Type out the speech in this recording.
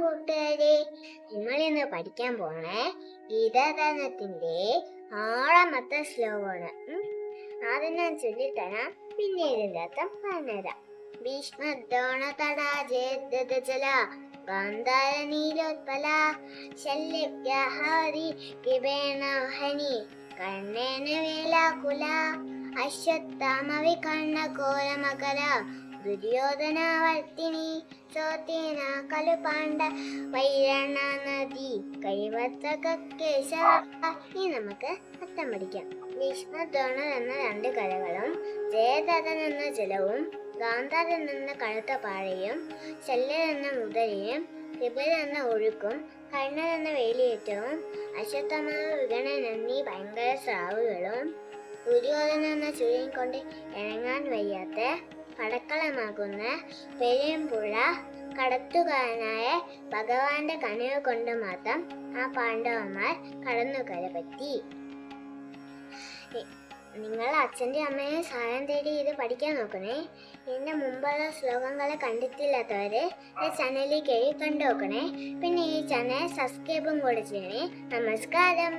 കൂട്ടുകാരെ, നമ്മളിന്ന് പഠിക്കാൻ പോണേ ഗീതാദാനത്തിന്റെ 6ാമത്തെ ശ്ലോകമാണ്. ആദ്യം ഞാൻ ചൊല്ലിത്തരാം, പിന്നെ ഇതിന്റെ അർത്ഥം പറഞ്ഞുതരാം. ഭീഷ്മദ്രോണ തടാജല ഗാന്ധാര നീലോത്പല ശല്യഹരി കിബേണഹനി കർണേന വേലാകുല അശ്വത്ഥാമ വികർണഘോരമകര ദുര്യോധനാവർത്തിനി സോതേന കലു പാണ്ഡ വൈരണ നദി കൈവത്തകേശവ. ഇനി നമുക്ക് അർത്ഥം പഠിക്കാം. ഭീഷ്മദ്രോണർ എന്ന 2 കലകളും ജയദ്രഥൻ എന്ന ജലവും ഗാന്ധാരൻ എന്ന കഴുത്ത പാഴയും ശല്യൻ എന്ന മുതലയും കൃപൻ എന്ന ഒഴുക്കും കർണൻ എന്ന വേലിയേറ്റവും അശ്വത്ഥമാവ വികർണൻ എന്നീ ഭയങ്കര സ്രാവുകളും ദുര്യോധന എന്ന ചുഴയും കൊണ്ട് ഇറങ്ങാൻ വയ്യാത്ത കടക്കളമാകുന്ന പെരുമ്പുഴ കടത്തുകാരനായ ഭഗവാന്റെ കനിവ് കൊണ്ട് മാത്രം ആ പാണ്ഡവന്മാർ കടന്നുകര പറ്റി. നിങ്ങൾ അച്ഛൻ്റെ അമ്മയെ സഹായം തേടി ഇത് പഠിക്കാൻ നോക്കണേ. ഇതിൻ്റെ മുമ്പുള്ള ശ്ലോകങ്ങളെ കണ്ടിട്ടില്ലാത്തവര് ചാനലിൽ കയറി കണ്ടു നോക്കണേ. പിന്നെ ഈ ചാനൽ സബ്സ്ക്രൈബും കൂടെ ചെയ്യണേ. നമസ്കാരം.